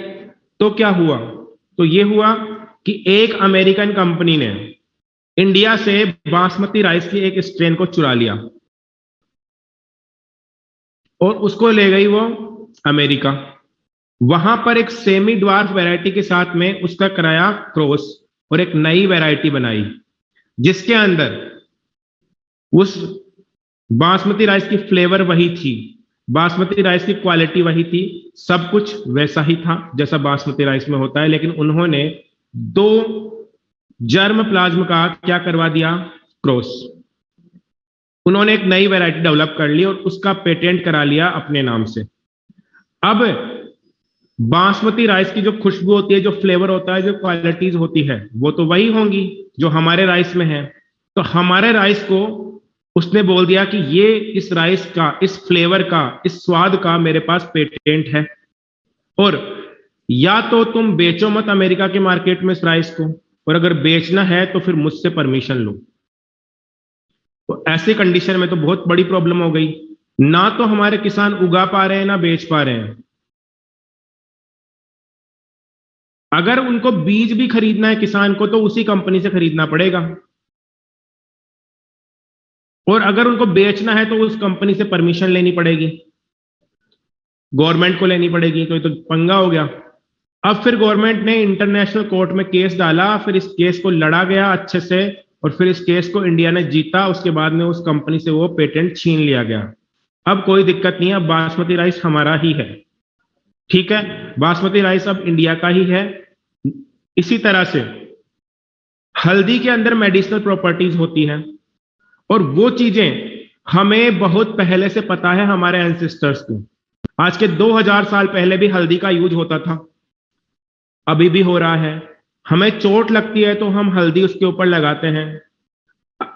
तो क्या हुआ, तो ये हुआ कि एक अमेरिकन कंपनी ने इंडिया से बासमती राइस की एक स्ट्रेन को चुरा लिया, और उसको ले गई वो अमेरिका। वहां पर एक सेमी ड्वार्फ वैरायटी के साथ में उसका कराया क्रॉस और एक नई वैरायटी बनाई, जिसके अंदर उस बासमती राइस की फ्लेवर वही थी, बासमती राइस की क्वालिटी वही थी, सब कुछ वैसा ही था जैसा बासमती राइस में होता है, लेकिन उन्होंने दो जर्म प्लाज्म का क्या करवा दिया, क्रॉस। उन्होंने एक नई वैरायटी डेवलप कर ली और उसका पेटेंट करा लिया अपने नाम से। अब बासमती राइस की जो खुशबू होती है, जो फ्लेवर होता है, जो क्वालिटीज होती है, वो तो वही होंगी जो हमारे राइस में है। तो हमारे राइस को उसने बोल दिया कि ये इस राइस का, इस फ्लेवर का, इस स्वाद का मेरे पास पेटेंट है, और या तो तुम बेचो मत अमेरिका के मार्केट में इस राइस को, और अगर बेचना है तो फिर मुझसे परमिशन लो। तो ऐसे कंडीशन में तो बहुत बड़ी प्रॉब्लम हो गई, ना तो हमारे किसान उगा पा रहे हैं ना बेच पा रहे हैं। अगर उनको बीज भी खरीदना है किसान को तो उसी कंपनी से खरीदना पड़ेगा, और अगर उनको बेचना है तो उस कंपनी से परमिशन लेनी पड़ेगी, गवर्नमेंट को लेनी पड़ेगी। तो ये तो पंगा हो गया। अब फिर गवर्नमेंट ने इंटरनेशनल कोर्ट में केस डाला, फिर इस केस को लड़ा गया अच्छे से, और फिर इस केस को इंडिया ने जीता। उसके बाद में उस कंपनी से वो पेटेंट छीन लिया गया। अब कोई दिक्कत नहीं है, अब बासमती राइस हमारा ही है। ठीक है, बासमती राइस अब इंडिया का ही है। इसी तरह से हल्दी के अंदर मेडिसिनल प्रॉपर्टीज होती हैं, और वो चीजें हमें बहुत पहले से पता है, हमारे एंसेस्टर्स को। आज के 2000 साल पहले भी हल्दी का यूज होता था, अभी भी हो रहा है। हमें चोट लगती है तो हम हल्दी उसके ऊपर लगाते हैं,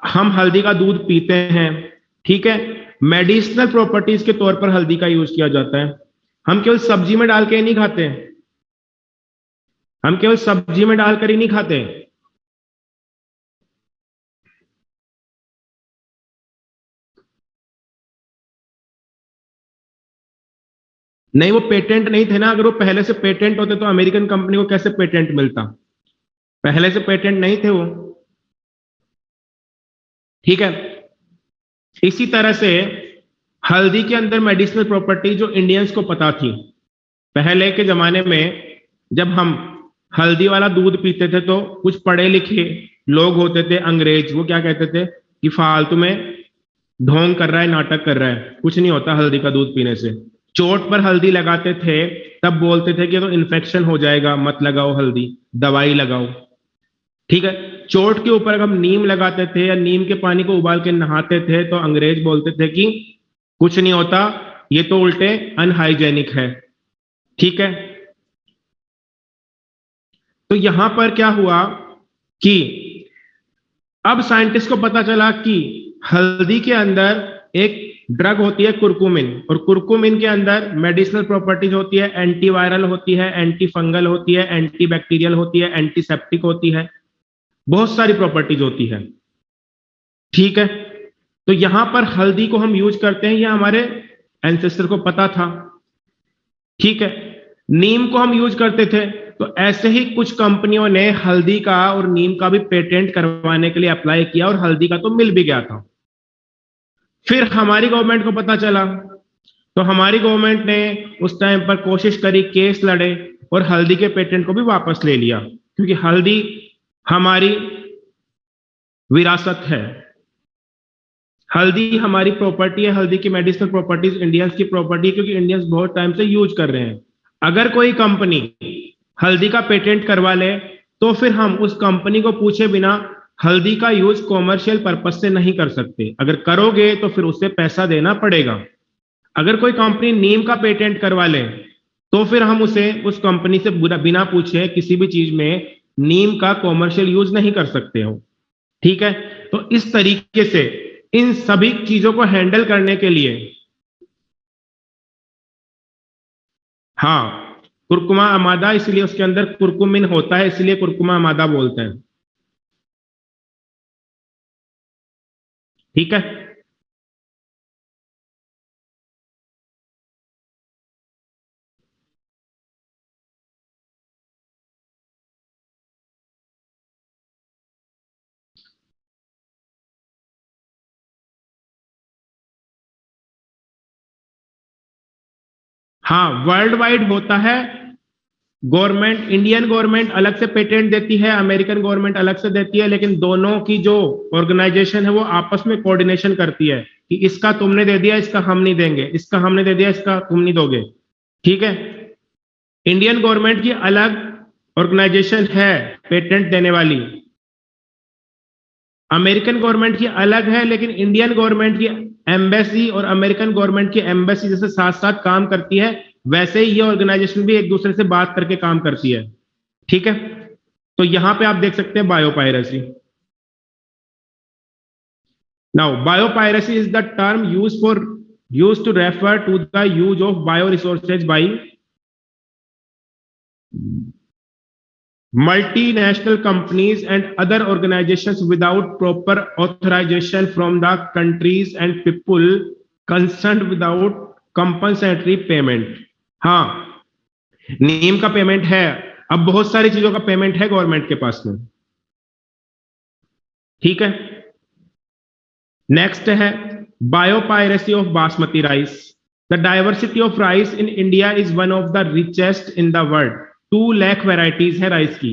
हम हल्दी का दूध पीते हैं। ठीक है, मेडिसिनल प्रॉपर्टीज के तौर पर हल्दी का यूज किया जाता है। हम केवल सब्जी में डाल के ही नहीं खाते, हम केवल सब्जी में डालकर ही नहीं खाते। नहीं, वो पेटेंट नहीं थे ना। अगर वो पहले से पेटेंट होते तो अमेरिकन कंपनी को कैसे पेटेंट मिलता? पहले से पेटेंट नहीं थे वो। ठीक है, इसी तरह से हल्दी के अंदर मेडिसिनल प्रॉपर्टी जो इंडियंस को पता थी पहले के जमाने में, जब हम हल्दी वाला दूध पीते थे तो कुछ पढ़े लिखे लोग होते थे अंग्रेज, वो क्या कहते थे कि फालतू में ढोंग कर रहा है, नाटक कर रहा है, कुछ नहीं होता हल्दी का दूध पीने से। चोट पर हल्दी लगाते थे, तब बोलते थे कि तो इन्फेक्शन हो जाएगा, मत लगाओ हल्दी, दवाई लगाओ। ठीक है, चोट के ऊपर हम नीम लगाते थे या नीम के पानी को उबाल के नहाते थे तो अंग्रेज बोलते थे कि कुछ नहीं होता, ये तो उल्टे अनहाइजेनिक है। ठीक है, तो यहां पर क्या हुआ कि अब साइंटिस्ट को पता चला कि हल्दी के अंदर एक ड्रग होती है कुरकुमिन, और कुरकुमिन के अंदर मेडिसिनल प्रॉपर्टीज होती है, एंटीवायरल होती है, एंटी फंगल होती है, एंटी बैक्टीरियल होती है, एंटीसेप्टिक होती है, बहुत सारी प्रॉपर्टीज होती है। ठीक है, तो यहां पर हल्दी को हम यूज करते हैं, यह हमारे एंसेस्टर को पता था। ठीक है, नीम को हम यूज करते थे, तो ऐसे ही कुछ कंपनियों ने हल्दी का और नीम का भी पेटेंट करवाने के लिए अप्लाई किया, और हल्दी का तो मिल भी गया था। फिर हमारी गवर्नमेंट को पता चला, तो हमारी गवर्नमेंट ने उस टाइम पर कोशिश करी, केस लड़े, और हल्दी के पेटेंट को भी वापस ले लिया, क्योंकि हल्दी हमारी विरासत है, हल्दी हमारी प्रॉपर्टी है, हल्दी की मेडिसिनल प्रॉपर्टीज इंडियंस की प्रॉपर्टी है, क्योंकि इंडियंस बहुत टाइम से यूज कर रहे हैं। अगर कोई कंपनी हल्दी का पेटेंट करवा ले तो फिर हम उस कंपनी को पूछे बिना हल्दी का यूज कॉमर्शियल पर्पज से नहीं कर सकते। अगर करोगे तो फिर उससे पैसा देना पड़ेगा। अगर कोई कंपनी नीम का पेटेंट करवा ले तो फिर हम उसे, उस कंपनी से बिना पूछे किसी भी चीज में नीम का कॉमर्शियल यूज नहीं कर सकते हो। ठीक है, तो इस तरीके से इन सभी चीजों को हैंडल करने के लिए, हाँ, कुरकुमा अमादा, इसलिए उसके अंदर कुरकुमिन होता है, इसलिए कुरकुमा अमादा बोलते हैं। ठीक है, हाँ, वर्ल्ड वाइड होता है। गवर्नमेंट, इंडियन गवर्नमेंट अलग से पेटेंट देती है, अमेरिकन गवर्नमेंट अलग से देती है, लेकिन दोनों की जो ऑर्गेनाइजेशन है वो आपस में कोऑर्डिनेशन करती है कि इसका तुमने दे दिया, इसका हम नहीं देंगे, इसका हमने दे दिया, इसका तुम नहीं दोगे। ठीक है। इंडियन गवर्नमेंट की अलग ऑर्गेनाइजेशन है पेटेंट देने वाली, अमेरिकन गवर्नमेंट की अलग है, लेकिन इंडियन गवर्नमेंट की एम्बेसी और अमेरिकन गवर्नमेंट की एम्बेसी जैसे साथ साथ काम करती है, वैसे ही ये ऑर्गेनाइजेशन भी एक दूसरे से बात करके काम करती है। ठीक है। तो यहां पे आप देख सकते हैं biopiracy. Now biopiracy is the term use to refer to the use of bio resources by multinational companies and other organizations without proper authorization from the countries and people concerned without compensatory payment। हाँ, नीम का payment है, अब बहुत सारी चीजों का payment है government के पास में। ठीक है। नेक्स्ट है biopiracy of basmati rice. The diversity of rice in India is one of the richest in the world. 2 lakh varieties है राइस की।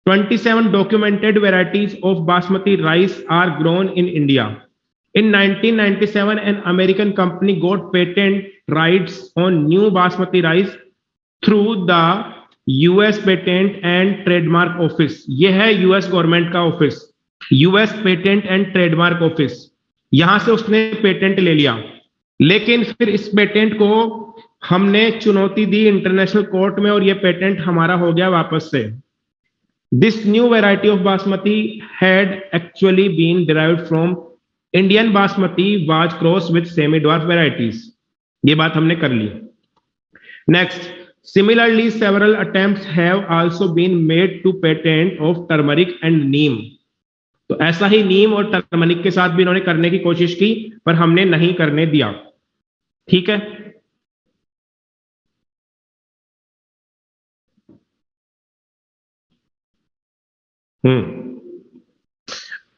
27 documented varieties of basmati rice are grown in India. In 1997, an American company got patent rights on new basmati rice through the US Patent and Trademark Office। यह है US government का office, US patent and trademark office. यहां से उसने patent ले लिया, लेकिन फिर इस पेटेंट को हमने चुनौती दी इंटरनेशनल कोर्ट में और यह पेटेंट हमारा हो गया वापस से। This new variety of basmati had actually been derived from Indian basmati was crossed with semi-dwarf varieties। ये बात हमने कर ली। Next, similarly several attempts have also been made to patent of turmeric and neem। तो ऐसा ही नीम और turmeric के साथ भी इन्होंने करने की कोशिश की, पर हमने नहीं करने दिया। ठीक है।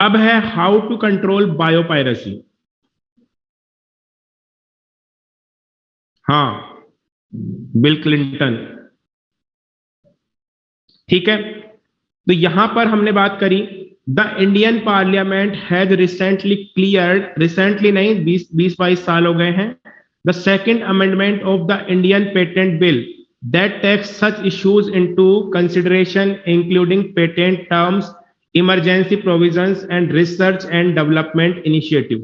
अब है हाउ टू कंट्रोल बायोपायरेसी। हाँ, बिल क्लिंटन। ठीक है। तो यहां पर हमने बात करी, the Indian parliament has recently cleared, recently नहीं, 20-22 साल हो गए हैं, the second amendment of the Indian patent bill that takes such issues into consideration including patent terms, emergency provisions and research and development initiative।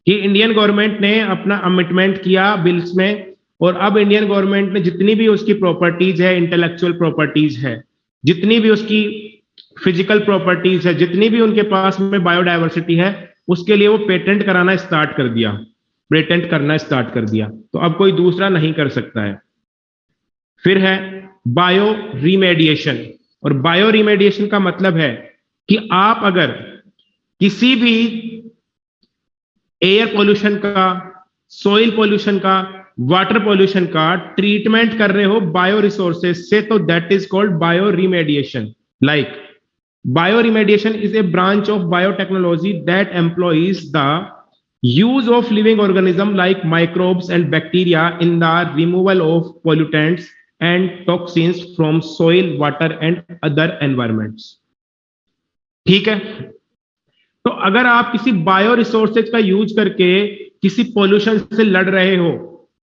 कि Indian government ने अपना अमिटमेंट किया bills में, और अब इंडियन गवर्नमेंट ने जितनी भी उसकी प्रॉपर्टीज है, इंटेलेक्चुअल प्रॉपर्टीज है, जितनी भी उसकी फिजिकल प्रॉपर्टीज है, जितनी भी उनके पास में बायोडाइवर्सिटी है, उसके लिए वो पेटेंट कराना स्टार्ट कर दिया, पेटेंट करना स्टार्ट कर दिया। तो अब कोई दूसरा नहीं कर सकता है। फिर है बायो रिमेडिएशन। और बायो रिमेडिएशन का मतलब है कि आप अगर किसी भी एयर पोल्यूशन का, सॉइल पोल्यूशन का, वाटर पोल्यूशन का ट्रीटमेंट कर रहे हो बायो रिसोर्सेज से, तो that is called bio remediation. Like bio remediation is a branch of biotechnology that employees the use of living organism like microbes and bacteria in the removal of pollutants and toxins from soil, water and other environments। ठीक है। तो अगर आप किसी bio resources का use करके किसी pollution से लड़ रहे हो,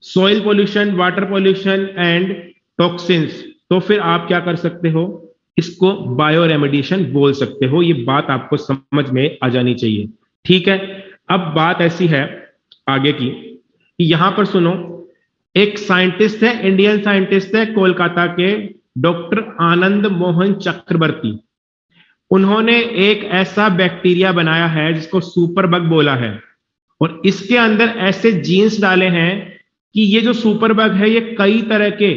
soil pollution, water pollution and toxins, तो फिर आप क्या कर सकते हो, इसको बायो रेमेडिएशन बोल सकते हो। ये बात आपको समझ में आ जानी चाहिए। ठीक है। अब बात ऐसी है आगे की कि यहां पर सुनो, एक साइंटिस्ट है, इंडियन साइंटिस्ट है, कोलकाता के, डॉक्टर आनंद मोहन चक्रवर्ती। उन्होंने एक ऐसा बैक्टीरिया बनाया है जिसको सुपर बग बोला है, और इसके अंदर ऐसे जीन्स डाले हैं कि ये जो सुपर बग है ये कई तरह के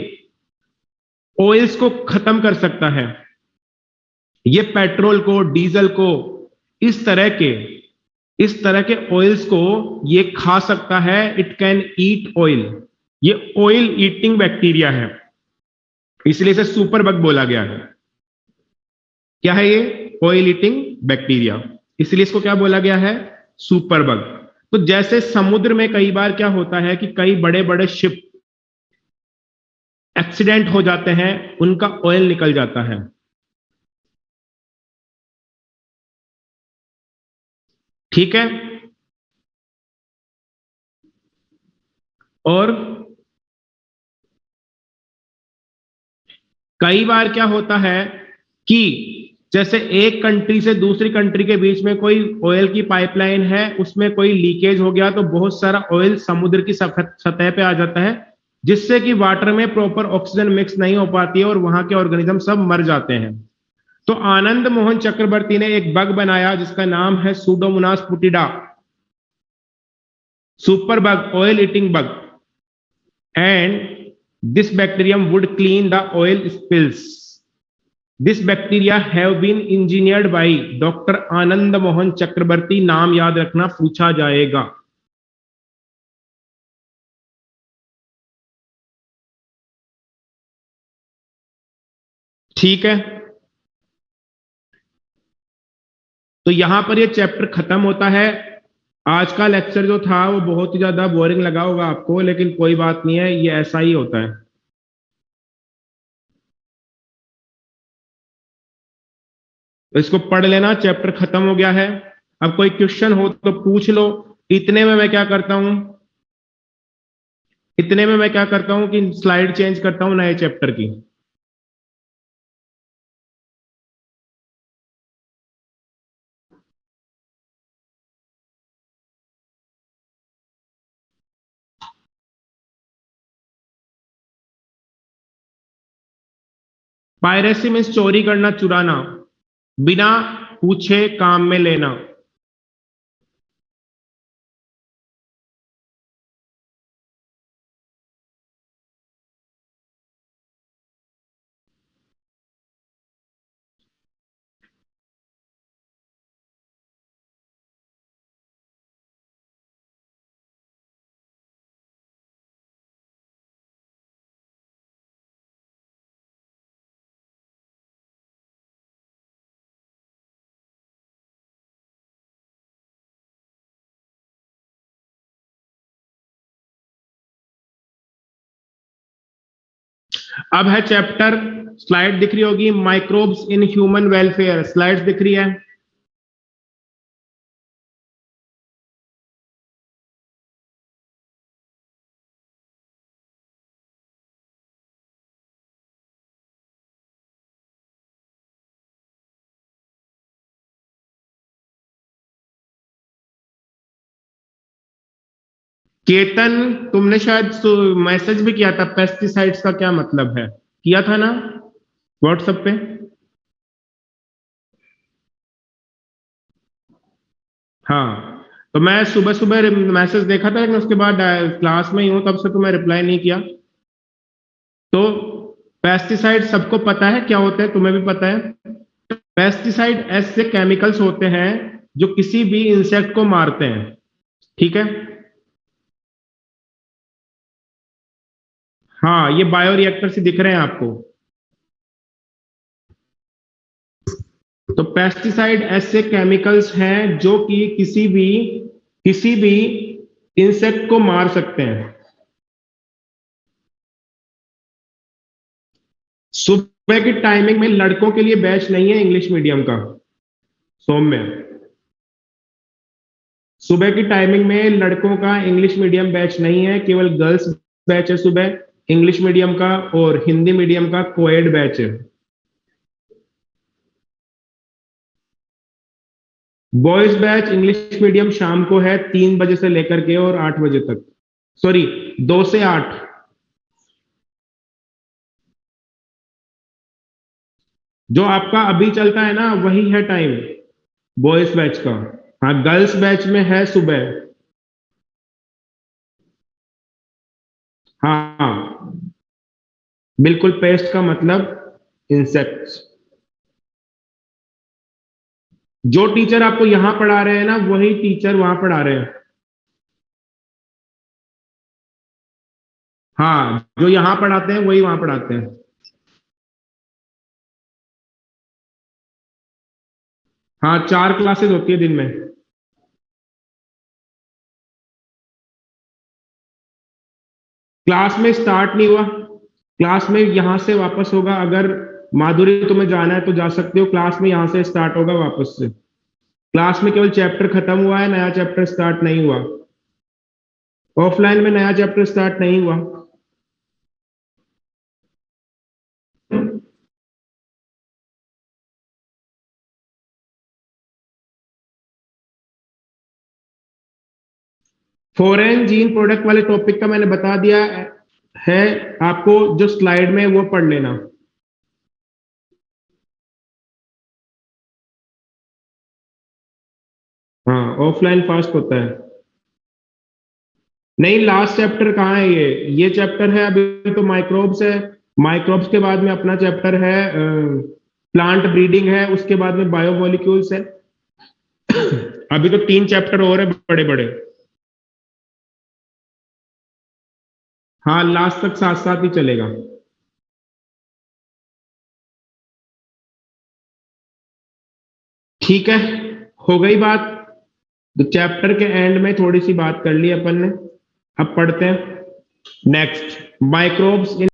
ऑयल्स को खत्म कर सकता है। ये पेट्रोल को, डीजल को, इस तरह के ऑयल्स को ये खा सकता है। It can eat oil. ये ऑयल ईटिंग बैक्टीरिया है, इसलिए इसे सुपर बग बोला गया है। क्या है ये? ऑयल ईटिंग बैक्टीरिया, इसलिए इसको क्या बोला गया है? Super bug. तो जैसे समुद्र में कई बार क्या होता है कि कई बड़े बड़े शिप एक्सीडेंट हो जाते हैं, उनका ऑयल निकल जाता है। ठीक है। और कई बार क्या होता है कि जैसे एक कंट्री से दूसरी कंट्री के बीच में कोई ऑयल की पाइपलाइन है, उसमें कोई लीकेज हो गया तो बहुत सारा ऑयल समुद्र की सतह पे आ जाता है, जिससे कि वाटर में प्रॉपर ऑक्सीजन मिक्स नहीं हो पाती है और वहां के ऑर्गेनिज्म सब मर जाते हैं। तो आनंद मोहन चक्रवर्ती ने एक बग बनाया जिसका नाम है Pseudomonas putida, super bug, oil eating bug, and this bacterium would clean the oil spills. This bacteria have been engineered by doctor Anand Mohan Chakrabarty, नाम याद रखना पूछा जाएगा। ठीक है। तो यहां पर ये चैप्टर खत्म होता है। आज का लेक्चर जो था वो बहुत ही ज्यादा बोरिंग लगा होगा आपको, लेकिन कोई बात नहीं है, ये ऐसा ही होता है। तो इसको पढ़ लेना, चैप्टर खत्म हो गया है। अब कोई क्वेश्चन हो तो पूछ लो। इतने में मैं क्या करता हूं, इतने में मैं क्या करता हूं कि स्लाइड चेंज करता हूं नए चैप्टर की। पायरेसी मीन्स चोरी करना, चुराना, बिना पूछे काम में लेना। अब है चैप्टर, स्लाइड दिख रही होगी, microbes in human welfare, slides दिख रही है। केतन, तुमने शायद मैसेज भी किया था, पेस्टिसाइड्स का क्या मतलब है, किया था ना व्हाट्सएप पे। हाँ, तो मैं सुबह सुबह मैसेज देखा था, लेकिन उसके बाद क्लास में ही हूं, तब से तो मैं रिप्लाई नहीं किया। तो पेस्टिसाइड सबको पता है क्या होते हैं, तुम्हें भी पता है। पेस्टिसाइड ऐसे केमिकल्स होते हैं जो किसी भी इंसेक्ट को मारते हैं। ठीक है। हाँ, ये बायोरिएक्टर से दिख रहे हैं आपको। तो पेस्टिसाइड ऐसे केमिकल्स हैं जो कि किसी भी इंसेक्ट को मार सकते हैं। सुबह की टाइमिंग में लड़कों के लिए बैच नहीं है इंग्लिश मीडियम का, सौम्य। सुबह की टाइमिंग में लड़कों का इंग्लिश मीडियम बैच नहीं है, केवल गर्ल्स बैच है सुबह इंग्लिश मीडियम का, और हिंदी मीडियम का कोएड बैच है। बॉयज बैच इंग्लिश मीडियम शाम को है 3 बजे से लेकर के और 8 बजे तक, सॉरी 2 से 8। जो आपका अभी चलता है ना वही है टाइम बॉयज बैच का। हाँ, गर्ल्स बैच में है सुबह। हाँ, बिल्कुल, पेस्ट का मतलब इंसेक्ट्स। जो टीचर आपको यहां पढ़ा रहे हैं ना वही टीचर वहां पढ़ा रहे हैं। हाँ, जो यहां पढ़ाते हैं वही वहां पढ़ाते हैं। हाँ, 4 क्लासेस होती है दिन में। क्लास में स्टार्ट नहीं हुआ, क्लास में यहां से वापस होगा। अगर माधुरी तुम्हें जाना है तो जा सकते हो, क्लास में यहां से स्टार्ट होगा वापस से। क्लास में केवल चैप्टर खत्म हुआ है, नया चैप्टर स्टार्ट नहीं हुआ। ऑफलाइन में नया चैप्टर स्टार्ट नहीं हुआ। फॉरेन जीन प्रोडक्ट वाले टॉपिक का मैंने बता दिया है आपको, जो स्लाइड में है वो पढ़ लेना। हाँ, ऑफलाइन फास्ट होता है। नहीं, लास्ट चैप्टर कहाँ है? ये चैप्टर है अभी तो माइक्रोब्स है। माइक्रोब्स के बाद में अपना चैप्टर है प्लांट ब्रीडिंग है, उसके बाद में बायोमोलिक्यूल्स है। अभी तो 3 चैप्टर और है बड़े बड़े। हाँ, लास्ट तक साथ साथ ही चलेगा। ठीक है, हो गई बात। तो चैप्टर के एंड में थोड़ी सी बात कर ली अपन ने। अब पढ़ते हैं नेक्स्ट, माइक्रोब्स इन